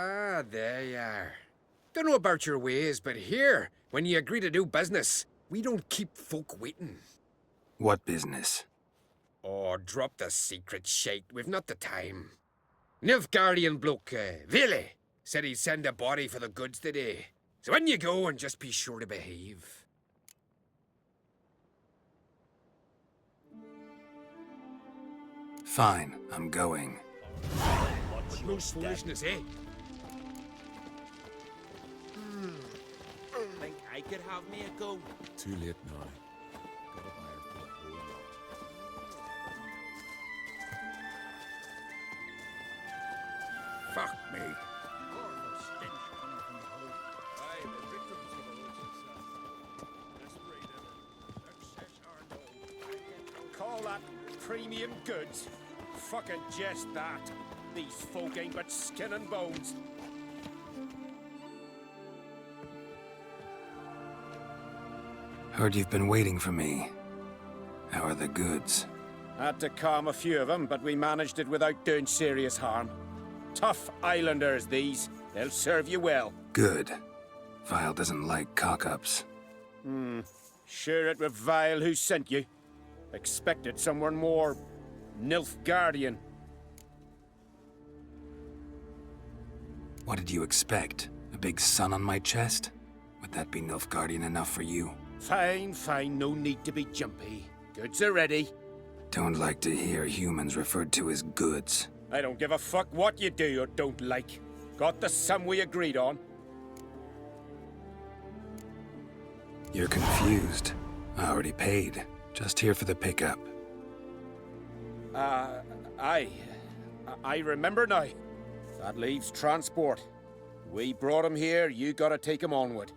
Ah, there you are. Don't know about your ways, but here, when you agree to do business, we don't keep folk waiting. What business? Oh, drop the secret shite. We've not the time. Nilfgaardian bloke, Vili, said he'd send a body for the goods today. So when you go, and just be sure to behave. Fine, I'm going. No foolishness, eh? Think I could have me a go? Too late now. Gotta buy her for the whole lot. Fuck me. Call that premium goods? Fucking just that. These folk ain't but skin and bones. Heard you've been waiting for me. How are the goods? Had to calm a few of them, but we managed it without doing serious harm. Tough islanders, these. They'll serve you well. Good. Vile doesn't like cock-ups. Sure it was Vile who sent you. Expected someone more Nilfgaardian. What did you expect? A big sun on my chest? Would that be Nilfgaardian enough for you? Fine, fine, no need to be jumpy. Goods are ready. Don't like to hear humans referred to as goods. I don't give a fuck what you do or don't like. Got the sum we agreed on. You're confused. I already paid. Just here for the pickup. I remember now. That leaves transport. We brought him here, you gotta take him onward.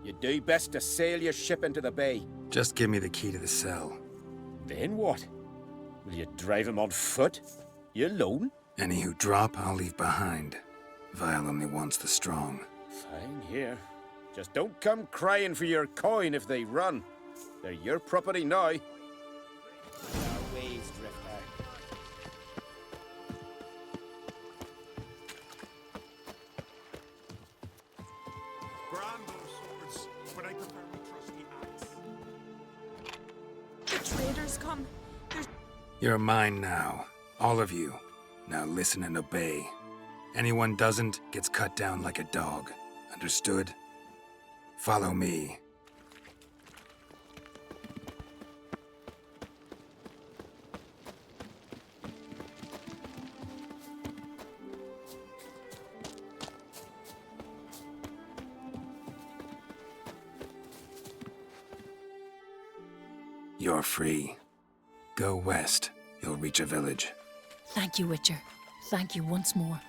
You do best to sail your ship into the bay. Just give me the key to the cell. Then what? Will you drive him on foot? You alone? Any who drop, I'll leave behind. Vile only wants the strong. Fine, here. Just don't come crying for your coin if they run. They're your property now. Our ways, Drifter. Grand those swords, but I prefer my trusty axe. The traders come. You're mine now. All of you. Now listen and obey. Anyone doesn't gets cut down like a dog. Understood? Follow me. You're free. Go west. You'll reach a village. Thank you, Witcher. Thank you once more.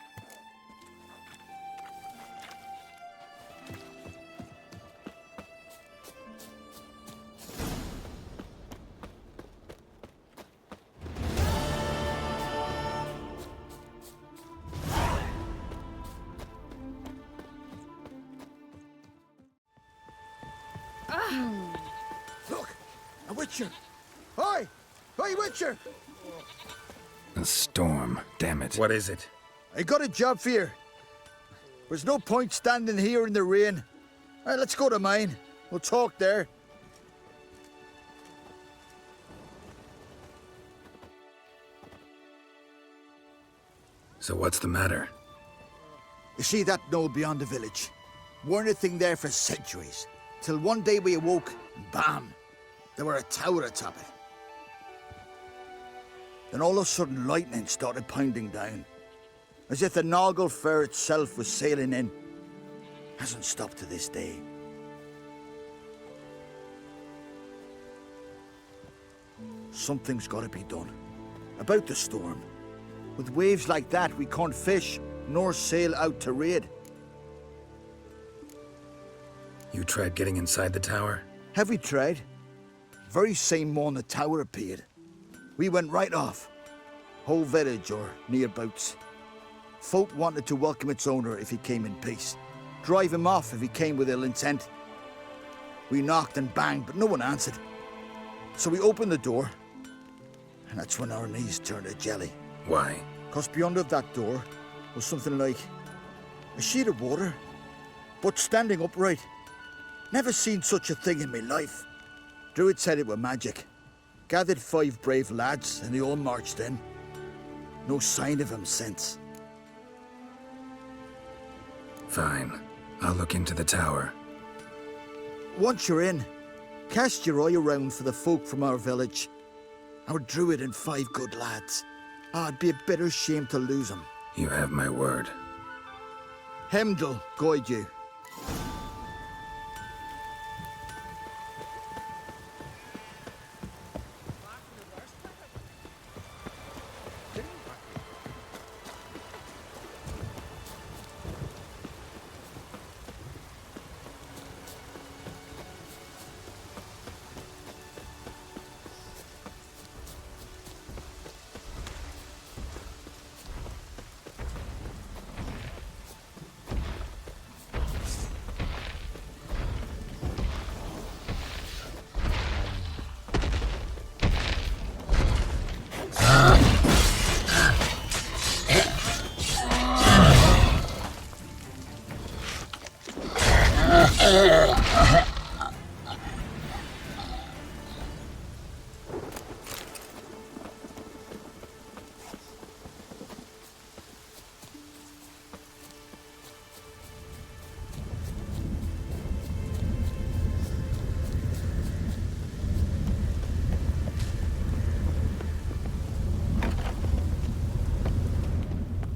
Look! A Witcher! Hi! Hi, Witcher! A storm, damn it. What is it? I got a job for you. There's no point standing here in the rain. All right, let's go to mine. We'll talk there. So what's the matter? You see that knoll beyond the village? Weren't a thing there for centuries. Till one day we awoke, and bam! There were a tower atop it. Then all of a sudden lightning started pounding down. As if the Noggle Fair itself was sailing in. Hasn't stopped to this day. Something's gotta be done. About the storm. With waves like that, we can't fish, nor sail out to raid. You tried getting inside the tower? Have we tried? Very same morning the tower appeared. We went right off. Whole village or nearabouts. Folk wanted to welcome its owner if he came in peace. Drive him off if he came with ill intent. We knocked and banged, but no one answered. So we opened the door, and that's when our knees turned to jelly. Why? 'Cause beyond of that door was something like A sheet of water, but standing upright. Never seen such a thing in my life. Druid said it were magic. Gathered 5 brave lads, and they all marched in. No sign of him since. Fine. I'll look into the tower. Once you're in, cast your eye around for the folk from our village. Our druid and 5 good lads. It'd be a bitter shame to lose them. You have my word. Hemdall guide you.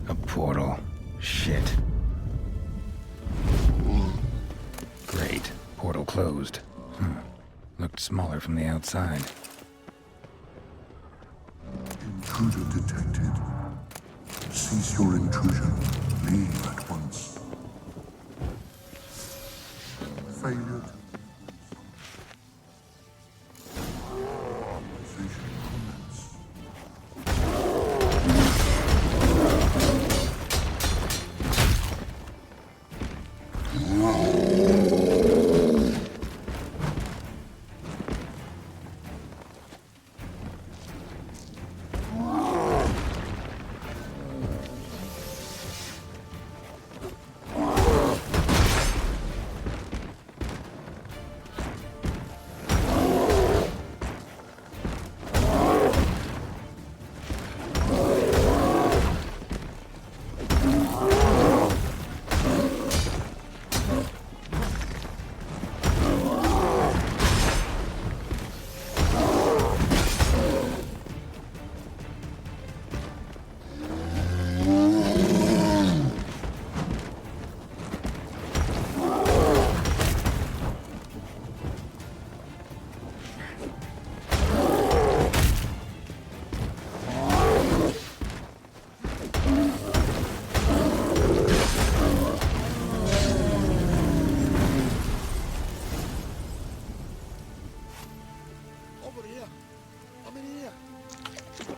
A portal. Shit. Great. Portal closed. Looked smaller from the outside. Intruder detected. Cease your intrusion. Leave at once. Failure to... Conversation commence.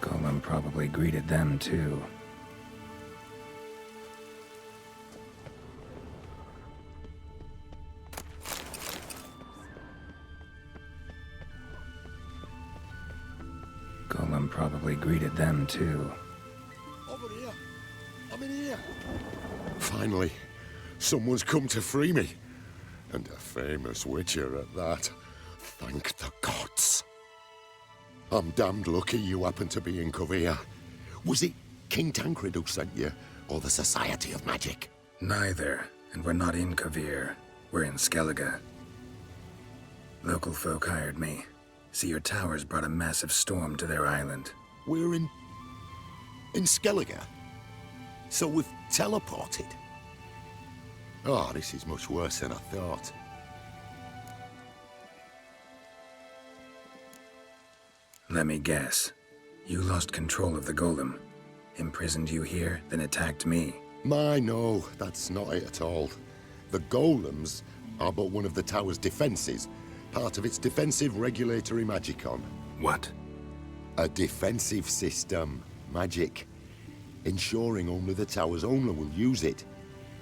Golem probably greeted them too. Golem probably greeted them too. Over here. I'm in here. Finally, someone's come to free me. And a famous witcher at that. Thank the gods. I'm damned lucky you happen to be in Kovir. Was it King Tancred who sent you, or the Society of Magic? Neither, and we're not in Kovir. We're in Селліґе. Local folk hired me. See, your towers brought a massive storm to their island. We're in Селліґе? So we've teleported? Oh, this is much worse than I thought. Let me guess. You lost control of the golem. Imprisoned you here, then attacked me. No, that's not it at all. The golems are but one of the tower's defenses, part of its defensive regulatory magicon. What? A defensive system, magic, ensuring only the tower's owner will use it.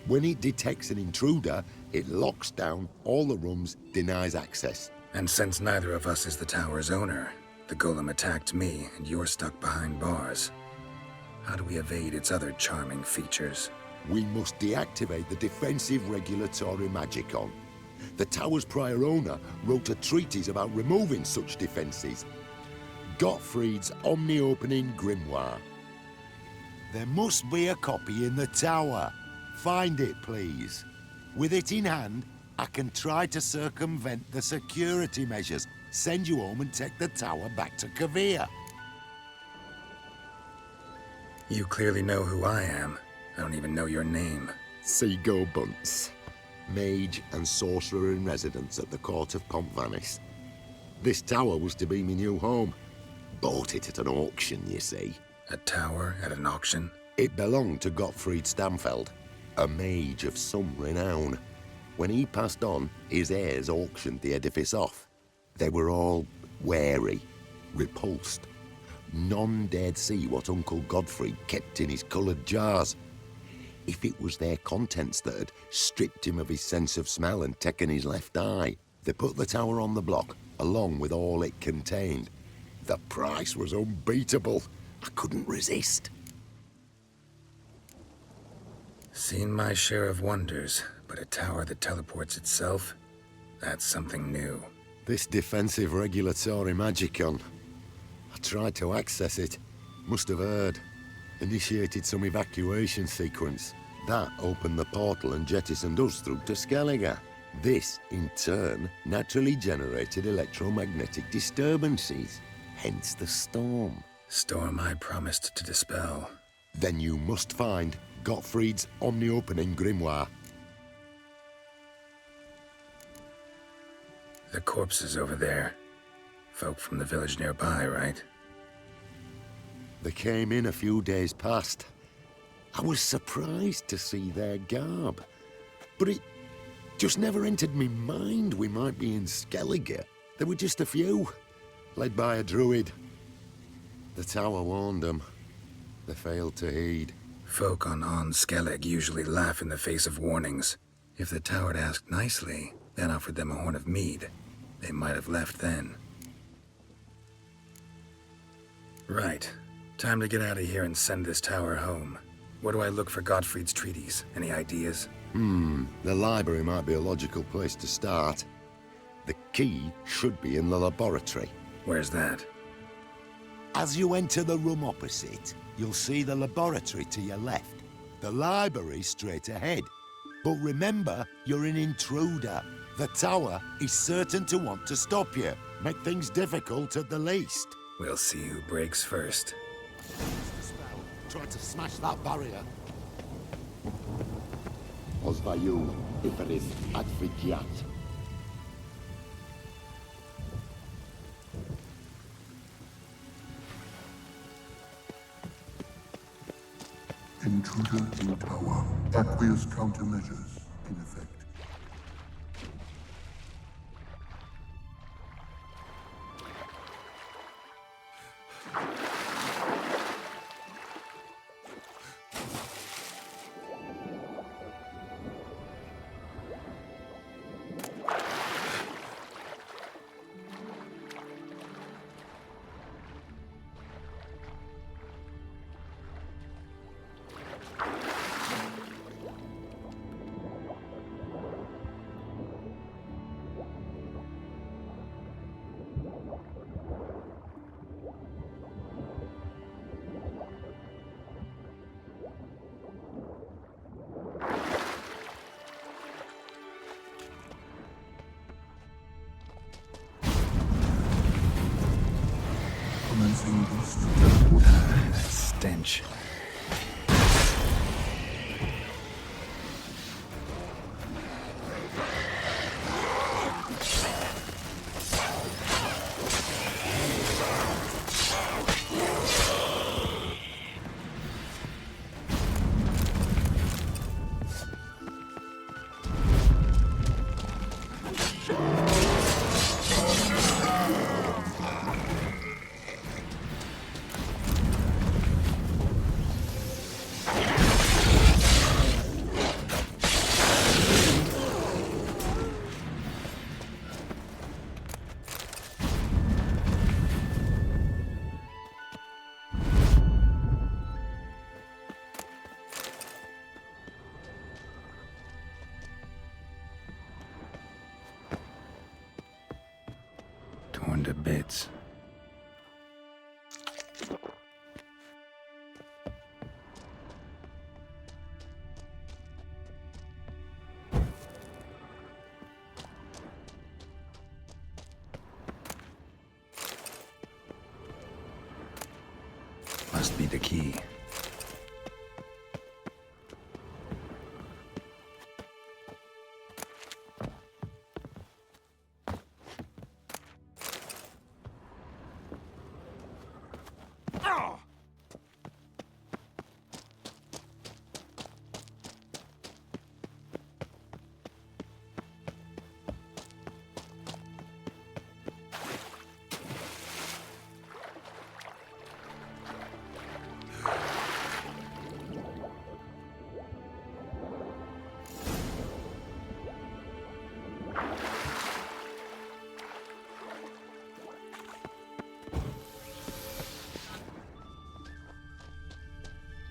When it detects an intruder, it locks down all the rooms, denies access. And since neither of us is the tower's owner, the golem attacked me, and you're stuck behind bars. How do we evade its other charming features? we must deactivate the defensive regulatory magicon. The tower's prior owner wrote a treatise about removing such defenses. Gottfried's omni-opening grimoire. There must be a copy in the tower. Find it, please. With it in hand, I can try to circumvent the security measures, send you home and take the tower back to Kavir. You clearly know who I am. I don't even know your name. Seago Bunce, mage and sorcerer in residence at the court of Pontvanis. This tower was to be my new home. Bought it at an auction, you see. A tower at an auction? It belonged to Gottfried Stamfeld, a mage of some renown. When he passed on, his heirs auctioned the edifice off. They were all wary, repulsed. None dared see what Uncle Gottfried kept in his coloured jars. If it was their contents that had stripped him of his sense of smell and taken his left eye, they put the tower on the block, along with all it contained. The price was unbeatable. I couldn't resist. Seen my share of wonders, but a tower that teleports itself? That's something new. This defensive regulatory magicon. I tried to access it. Must have heard. Initiated some evacuation sequence. That opened the portal and jettisoned us through to Селліґе. This, in turn, naturally generated electromagnetic disturbances. Hence the storm. Storm I promised to dispel. Then you must find Gottfried's omni-opening grimoire. The corpses over there. Folk from the village nearby, right? They came in a few days past. I was surprised to see their garb. But it just never entered me mind we might be in Селліґе. There were just a few, led by a druid. The tower warned them. They failed to heed. Folk on Селліґе usually laugh in the face of warnings. If the tower had asked nicely, then offered them a horn of mead, they might have left then. Right. Time to get out of here and send this tower home. Where do I look for Gottfried's treatise? Any ideas? The library might be a logical place to start. The key should be in the laboratory. Where's that? As you enter the room opposite, you'll see the laboratory to your left. The library straight ahead. But remember, you're an intruder. The tower is certain to want to stop you. Make things difficult at the least. We'll see who breaks first. Try to smash that barrier. Ozvaju, Iferis, Advigiat. Intruder in tower. Aqueous countermeasures in effect. Commencing boost teleport. That stench. to bits. Must be the key.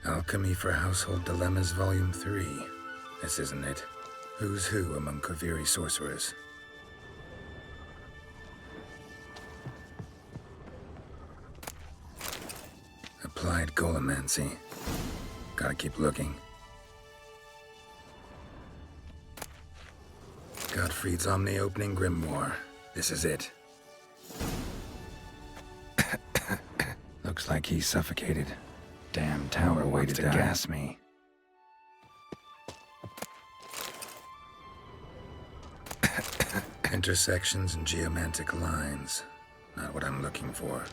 Alchemy for Household Dilemmas, Volume 3. This isn't it. Who's who among Kaviri sorcerers? Applied Golomancy. Gotta keep looking. Gottfried's Omni-Opening Grimoire. This is it. Looks like he's suffocated. Damn tower wants to gas me. Intersections and geomantic lines. Not what I'm looking for.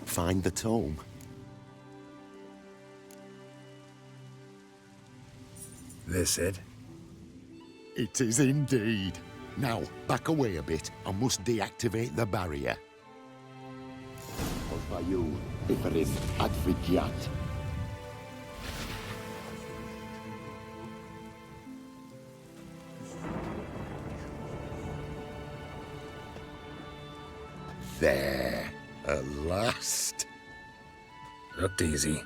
Find the tome. This it? It is indeed. Now, back away a bit. I must deactivate the barrier. Pozwaju, Iferis Advigiat. There. At last. Looked easy.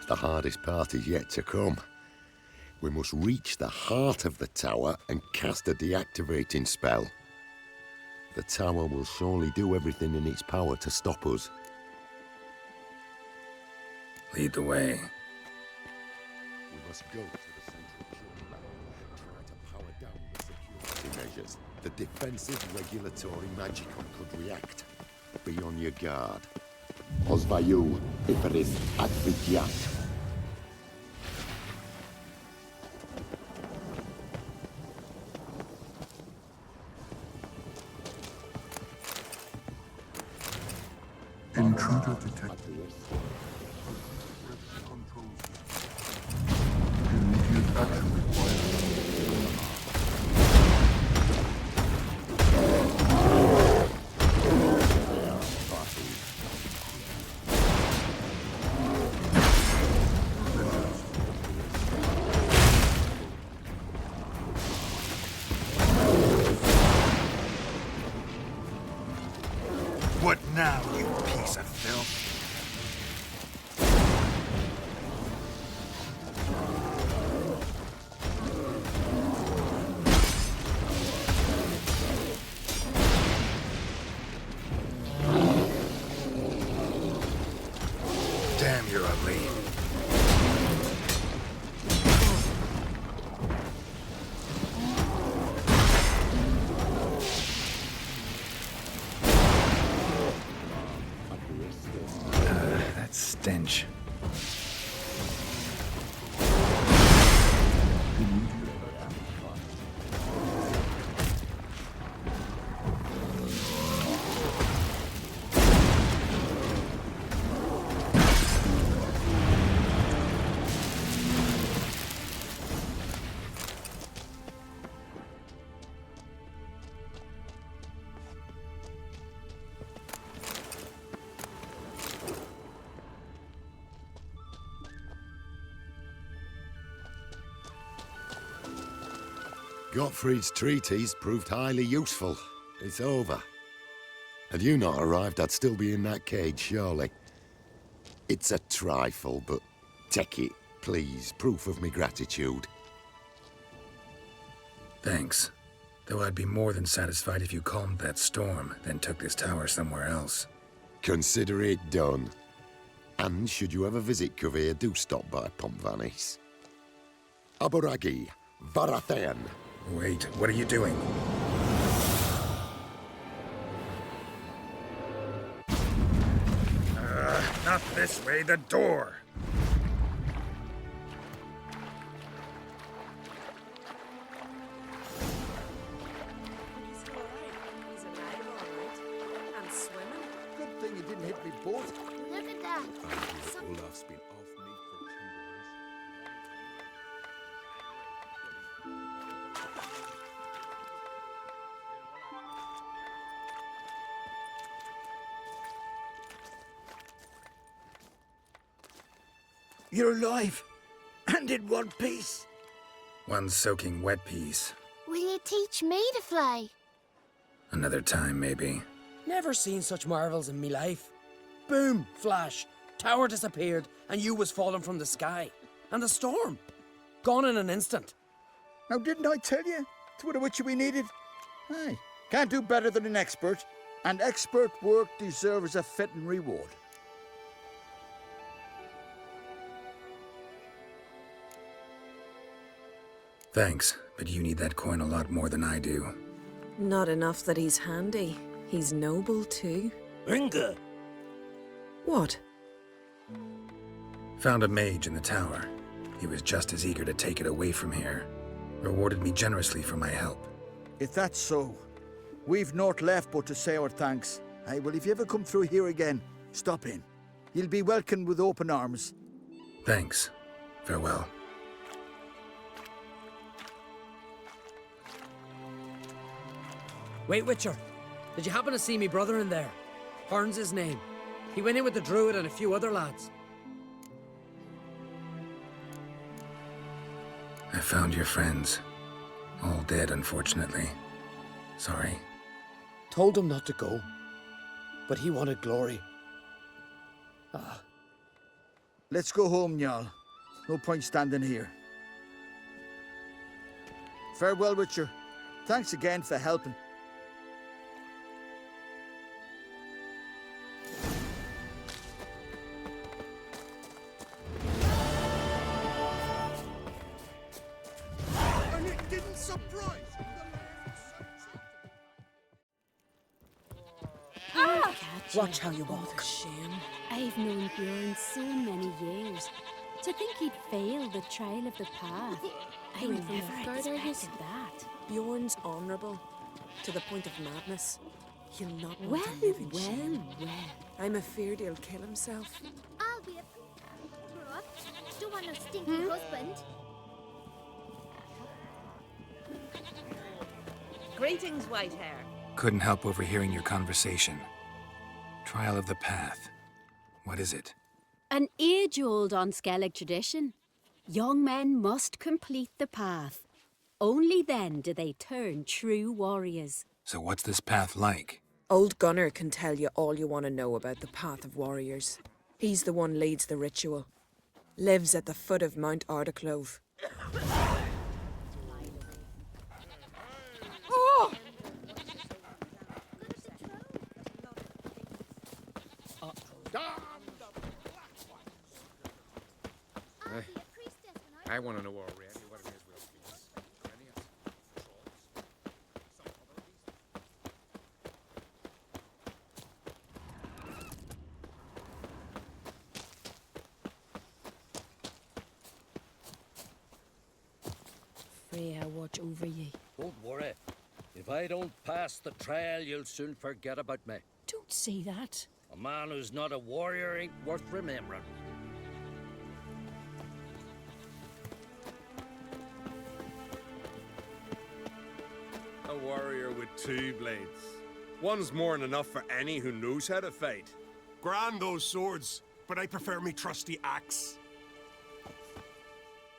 The hardest part is yet to come. We must reach the heart of the tower and cast a deactivating spell. The tower will surely do everything in its power to stop us. Lead the way. We must go to the central chamber. Try to power down the security measures. The defensive regulatory magicon could react. Be on your guard. Pozwaju, Iferis Advigiat. Intruder detected. Immediate action required. What now, you piece of filth? Damn, you're a lead. That stench. Gottfried's treatise proved highly useful. It's over. Had you not arrived, I'd still be in that cage, surely. It's a trifle, but take it, please. Proof of me gratitude. Thanks. Though I'd be more than satisfied if you calmed that storm, then took this tower somewhere else. Consider it done. And should you ever visit Covir, do stop by Pontvanis. Aboragi, Varathan. Wait, what are you doing? Not this way, the door! He's all right. He's alive, all right. And swimming. Good thing you didn't hit me boat. Look at that. Olaf's been off me for 2 days. You're alive. And in one piece. One soaking wet piece. Will you teach me to fly? Another time, maybe. Never seen such marvels in me life. Boom, flash, tower disappeared, and you was falling from the sky. And the storm, gone in an instant. Now, didn't I tell you? It's what a witcher we needed. Aye. Can't do better than an expert. And expert work deserves a fitting reward. Thanks, but you need that coin a lot more than I do. Not enough that he's handy. He's noble, too. Inga! What? Found a mage in the tower. He was just as eager to take it away from here. Rewarded me generously for my help. If that's so, we've naught left but to say our thanks. Aye, well, if you ever come through here again, stop in. You'll be welcomed with open arms. Thanks. Farewell. Wait, Witcher. Did you happen to see me brother in there? Horn's his name. He went in with the druid and a few other lads. I found your friends. All dead, unfortunately. Sorry. Told him not to go. But he wanted glory. Let's go home, Jarl. No point standing here. Farewell, Witcher. Thanks again for helping. And it didn't surprise you. Watch how you walk. Shame. I've known Bjorn so many years. To think he'd fail the trial of the path. I We never never expected that. Bjorn's honourable. To the point of madness. He'll not want Well, to live in shame. well. I'm afeard he'll kill himself. I'll be a grow up. Don't want no stinky husband. Greetings, Whitehair. Couldn't help overhearing your conversation. Trial of the Path. What is it? An age-old Skellig tradition. Young men must complete the path. Only then do they turn true warriors. So what's this path like? Old Gunnar can tell you all you want to know about the Path of Warriors. He's the one leads the ritual. Lives at the foot of Mount Ardaclove. I want to know already what it is we'll face. Any of us? Freya, watch over ye. Don't worry. If I don't pass the trial, you'll soon forget about me. Don't say that. A man who's not a warrior ain't worth remembering. A warrior with 2 blades. One's more than enough for any who knows how to fight. Grand those swords, but I prefer me trusty axe.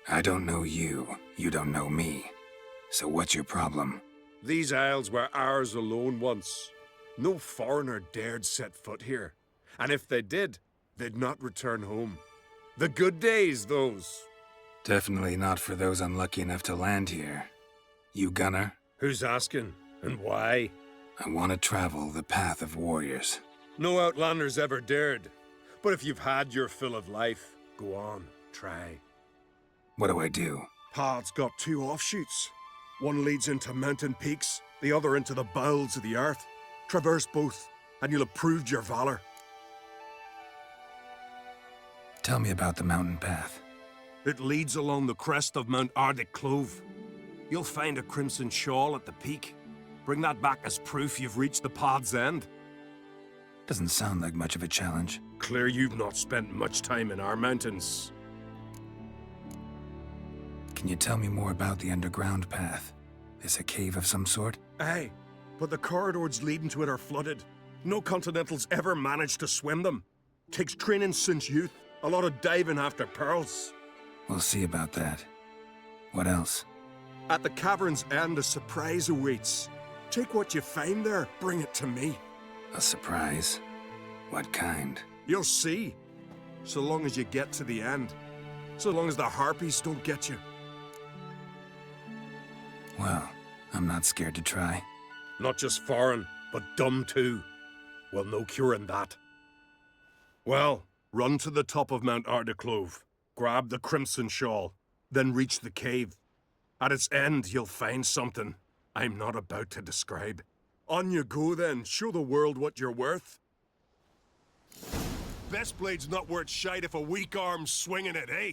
I don't know you. You don't know me. So what's your problem? These isles were ours alone once. No foreigner dared set foot here. And if they did, they'd not return home. The good days, those. Definitely not for those unlucky enough to land here. You gunner? Who's asking? And why? I want to travel the path of warriors. No outlanders ever dared. But if you've had your fill of life, go on, try. What do I do? Path's got two offshoots. One leads into mountain peaks, the other into the bowels of the earth. Traverse both, and you'll have proved your valor. Tell me about the mountain path. It leads along the crest of Mount Ardiclove. You'll find a crimson shawl at the peak. Bring that back as proof you've reached the path's end. Doesn't sound like much of a challenge. Clear you've not spent much time in our mountains. Can you tell me more about the underground path? Is a cave of some sort? Aye, but the corridors leading to it are flooded. No Continentals ever managed to swim them. Takes training since youth. A lot of diving after pearls. We'll see about that. What else? At the cavern's end, a surprise awaits. Take what you find there, bring it to me. A surprise? What kind? You'll see. So long as you get to the end. So long as the harpies don't get you. Well, I'm not scared to try. Not just foreign, but dumb too. Well, no curing that. Well, run to the top of Mount Ardiclove. Grab the crimson shawl. Then reach the cave. At its end, you'll find something I'm not about to describe. On you go then. Show the world what you're worth. Best blade's not worth shite if a weak arm's swinging it, eh?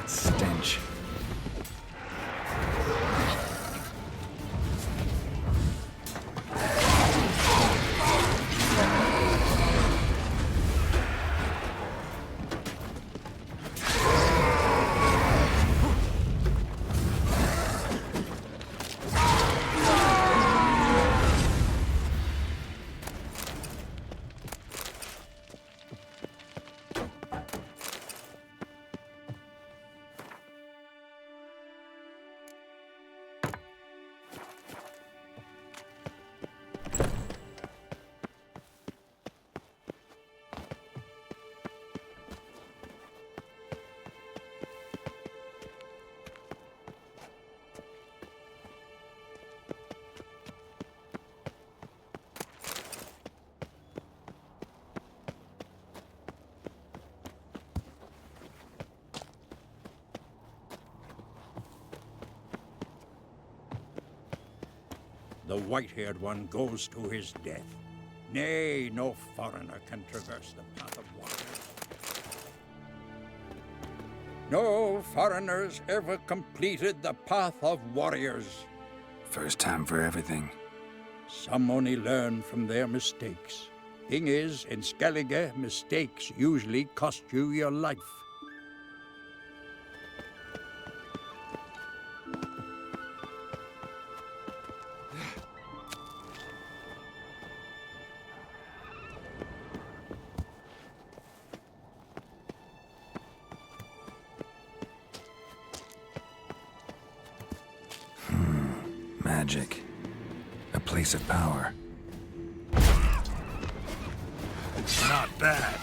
Stench. The white-haired one goes to his death. Nay, no foreigner can traverse the path of warriors. No foreigners ever completed the path of warriors. First time for everything. Some only learn from their mistakes. Thing is, in Селліґе, mistakes usually cost you your life. Magic. A place of power. Not bad.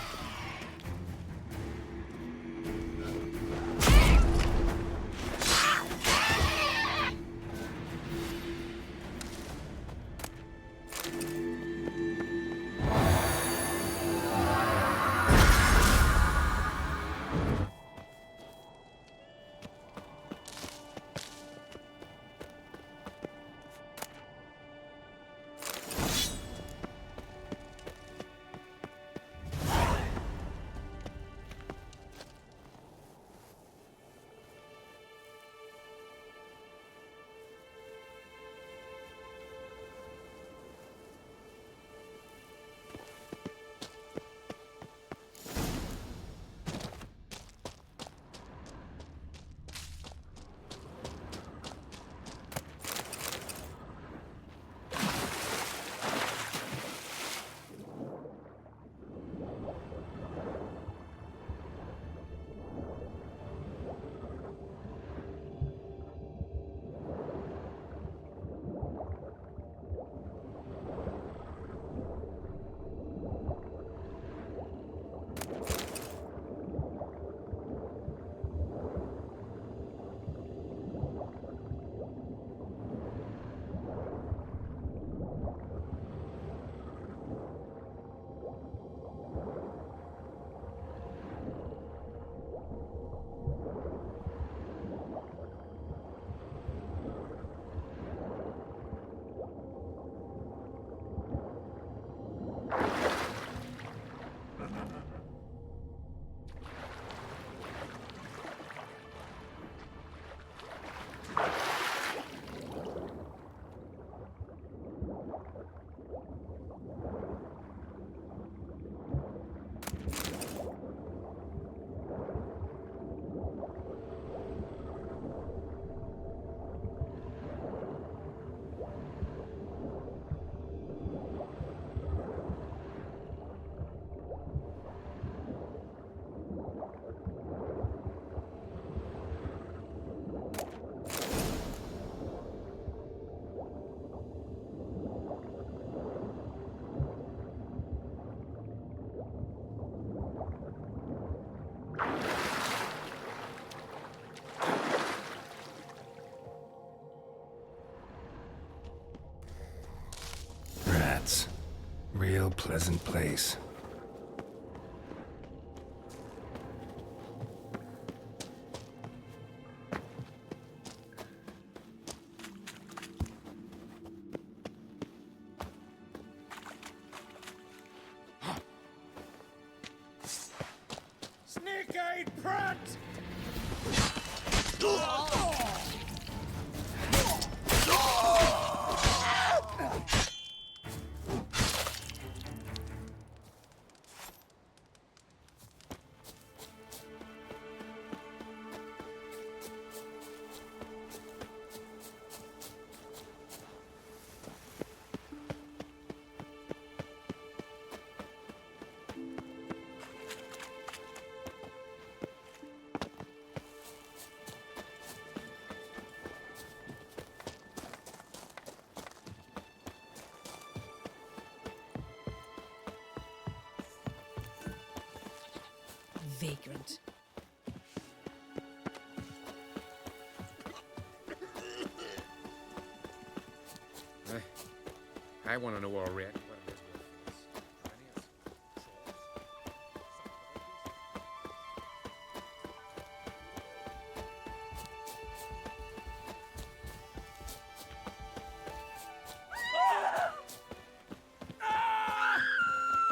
pleasant place. Snake-eyed prat! Vagrant. I want to know already.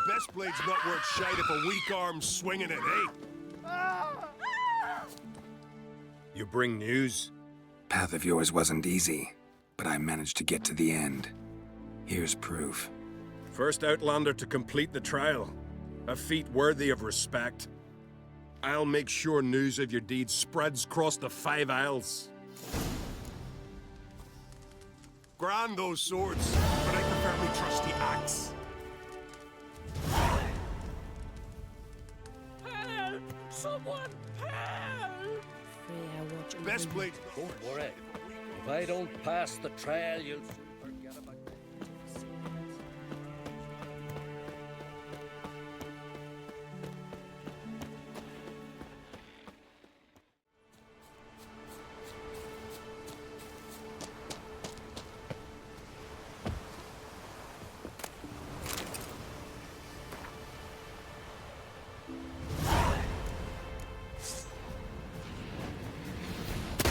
Best blade's not worth shite if a weak arm's swinging it, eh? You bring news? Path of yours wasn't easy, but I managed to get to the end. Here's proof. First Outlander to complete the trial. A feat worthy of respect. I'll make sure news of your deeds spreads across the 5 Isles. Grand those swords, but I prefer me trusty axe. Help! Someone help! Freya, watch over Best you. blade. Don't worry. If I don't pass the trial, you'll forget about it.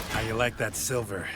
How you like that silver?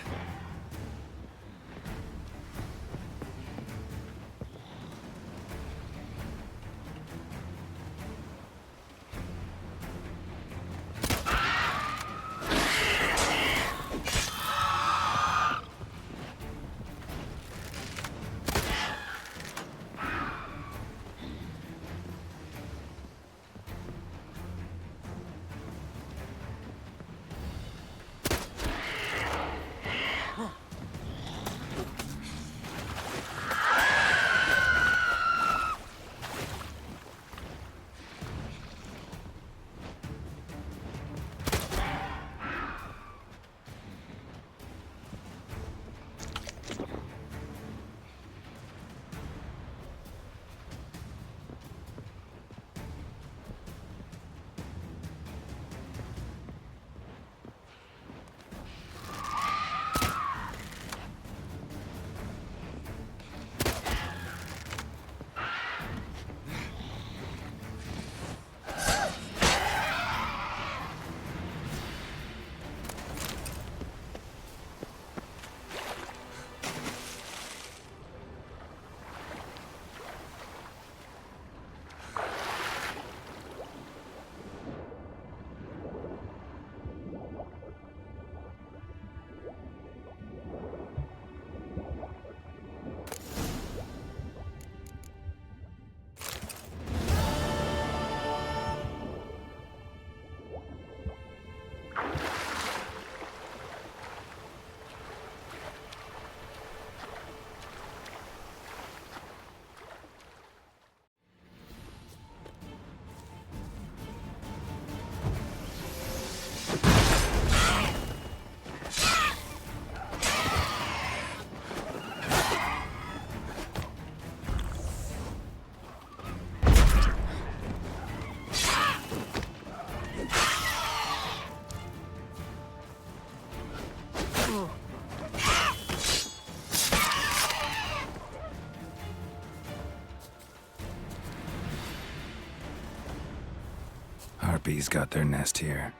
Harpies got their nest here.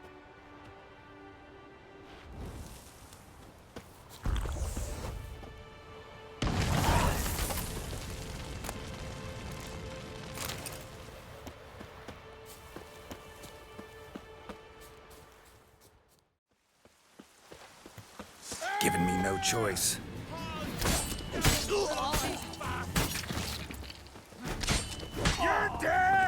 Giving me no choice. You're dead!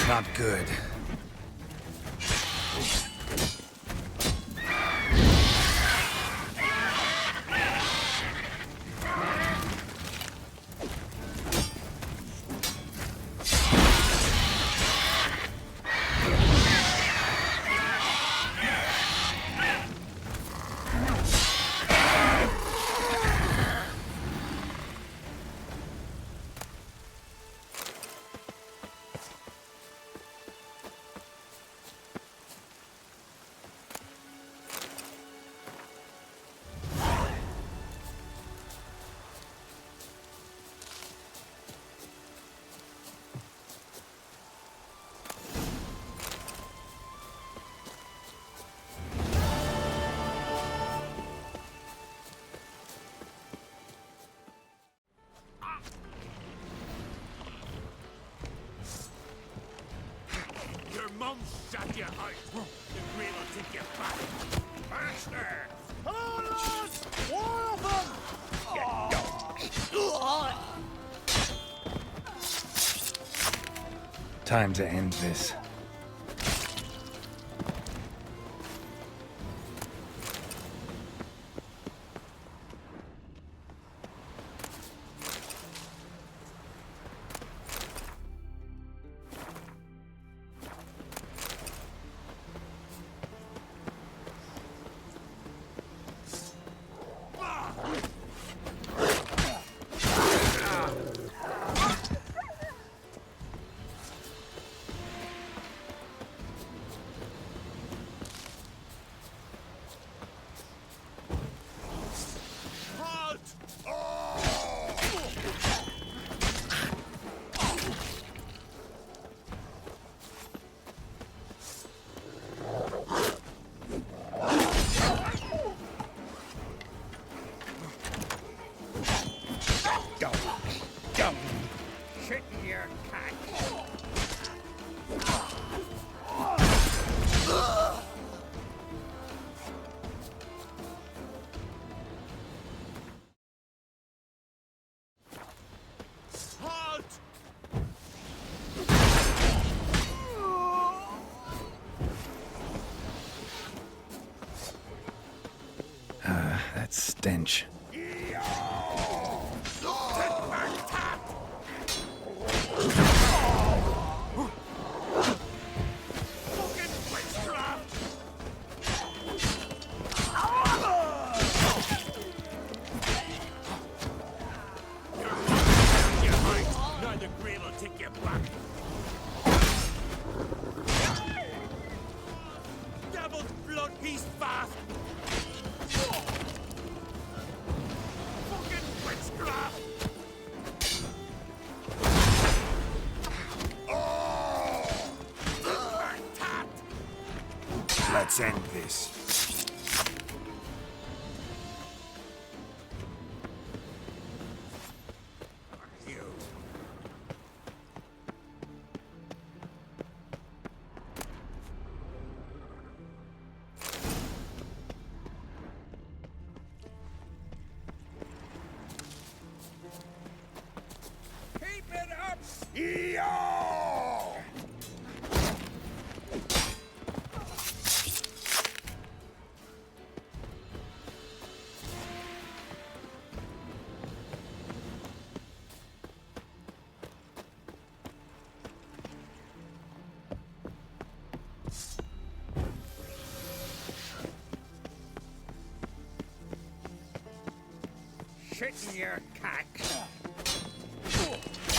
Not good. Mum shut you out. The Grey will take you back. Faster! Hello, lads! One of them! Time to end this. That stench. Let's end this. Keep it up! Shit in your cack.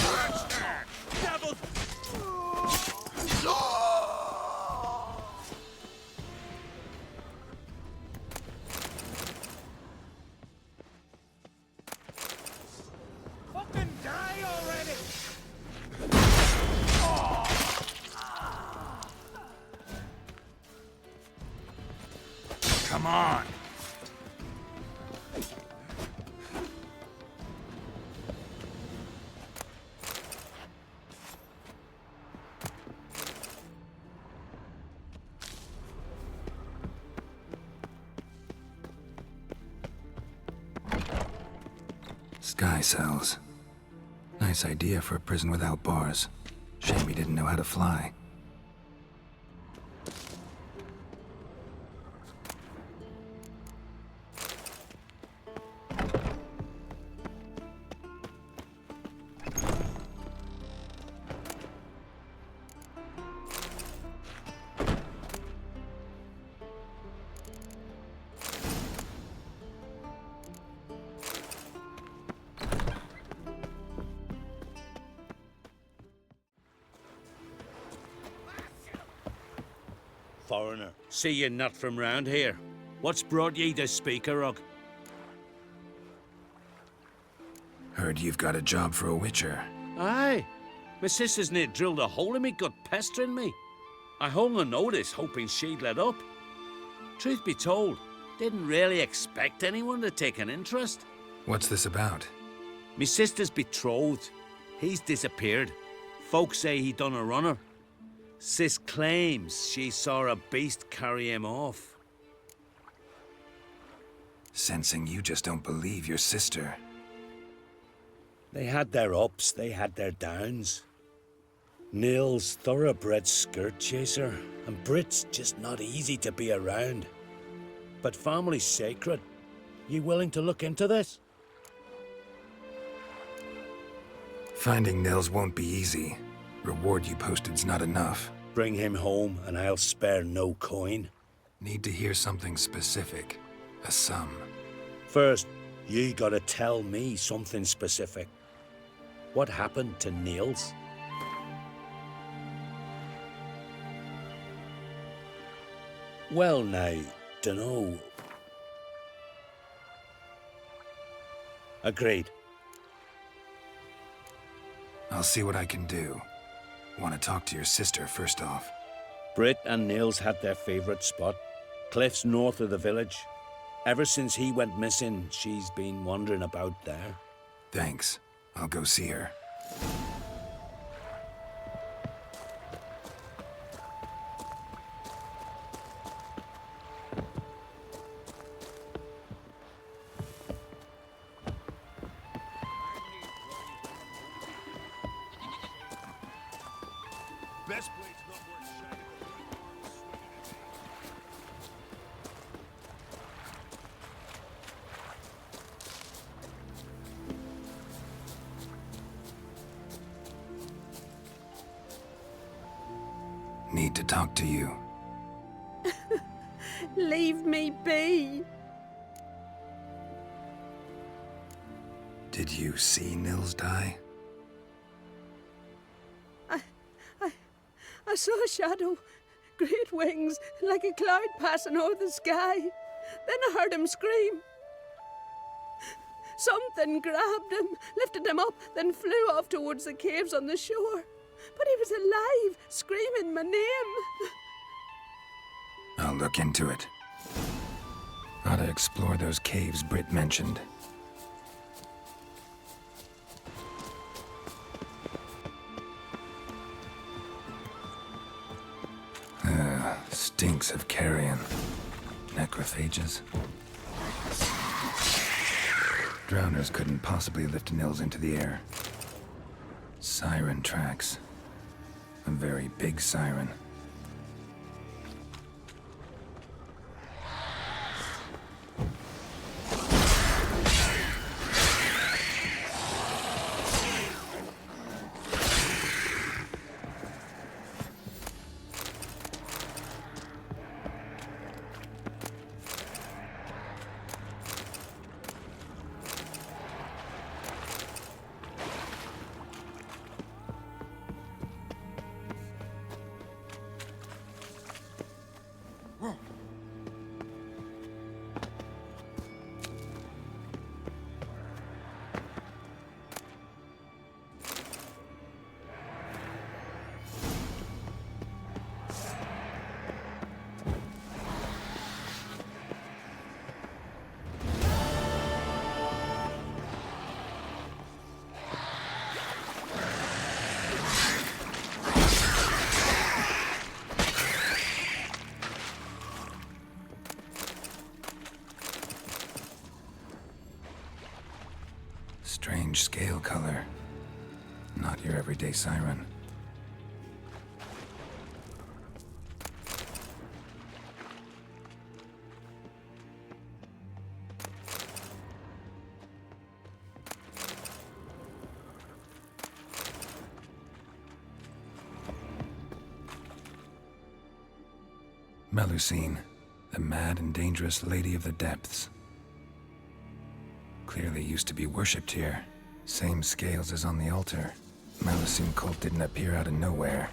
Monster! Devil! Fucking die already! Come on. Sky cells. Nice idea for a prison without bars. Shame he didn't know how to fly. Foreigner, see you not from round here. What's brought ye to Speakerog? Heard you've got a job for a witcher. Aye. My sister's near drilled a hole in me gut pestering me. I hung a notice hoping she'd let up. Truth be told, didn't really expect anyone to take an interest. What's this about? Me sister's betrothed. He's disappeared. Folks say he done a runner. Sis claims she saw a beast carry him off. Sensing you just don't believe your sister. They had their ups, they had their downs. Neil's thoroughbred skirt chaser, and Brit's just not easy to be around. But family's sacred. You willing to look into this? Finding Nils won't be easy. Reward you posted's not enough. Bring him home and I'll spare no coin. Need to hear something specific. A sum. First, you gotta tell me something specific. What happened to Niels? Well now, dunno. Agreed. I'll see what I can do. Want to talk to your sister first off. Britt and Niels had their favourite spot. Cliffs north of the village. Ever since he went missing, she's been wandering about there. Thanks. I'll go see her. Best blade's not worth shining. Need to talk to you. Leave me be. Did you see Nils die? I saw a shadow, great wings, like a cloud passing over the sky. Then I heard him scream. Something grabbed him, lifted him up, then flew off towards the caves on the shore. But he was alive, screaming my name. I'll look into it. Ought to explore those caves Britt mentioned. Stinks of carrion. Necrophages. Drowners couldn't possibly lift Nils into the air. Siren tracks. A very big siren. Strange scale color. Not your everyday siren. Melusine, the mad and dangerous lady of the depths. Clearly used to be worshipped here. Same scales as on the altar. Melusine cult didn't appear out of nowhere.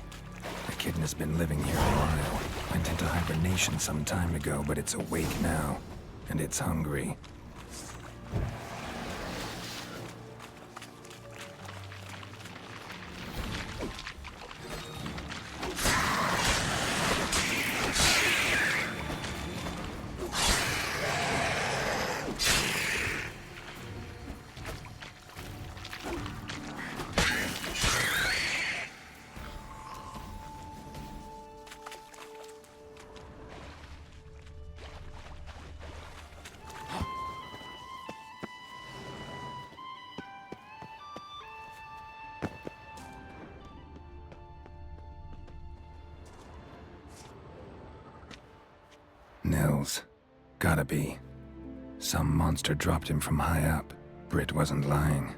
The kitten has been living here a while. Went into hibernation some time ago, but it's awake now. And it's hungry. Nils. Gotta be. Some monster dropped him from high up. Britt wasn't lying.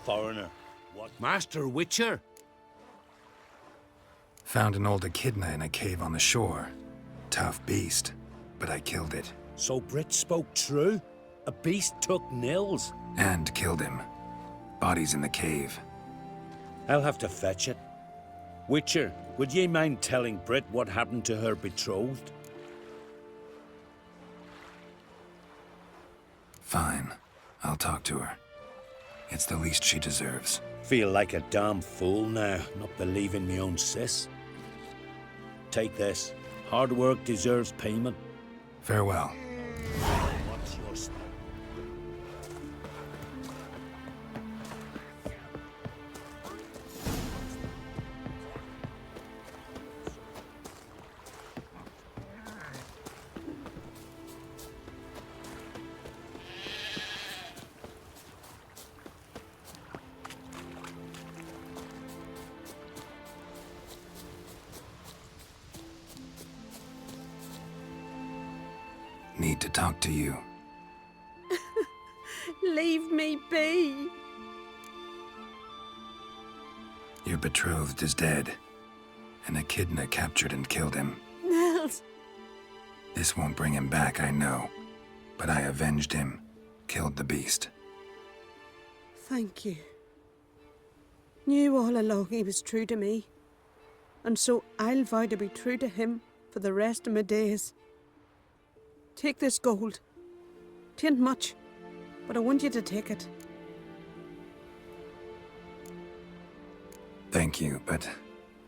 Foreigner. What? Master Witcher? Found an old echidna in a cave on the shore. Tough beast, but I killed it. So Britt spoke true? A beast took Nils? And killed him. Body's in the cave. I'll have to fetch it. Witcher, would ye mind telling Britt what happened to her betrothed? Fine. I'll talk to her. It's the least she deserves. Feel like a damn fool now, not believing me own sis. Take this. Hard work deserves payment. Farewell. What's your step? need to talk to you. Leave me be. Your betrothed is dead, and Echidna captured and killed him. Nels. This won't bring him back, I know, but I avenged him, killed the beast. Thank you. Knew all along he was true to me, and so I'll vow to be true to him for the rest of my days. Take this gold. 'Tain't much, but I want you to take it. Thank you, but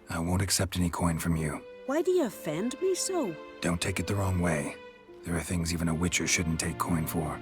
I won't accept any coin from you. Why do you offend me so? Don't take it the wrong way. There are things even a witcher shouldn't take coin for.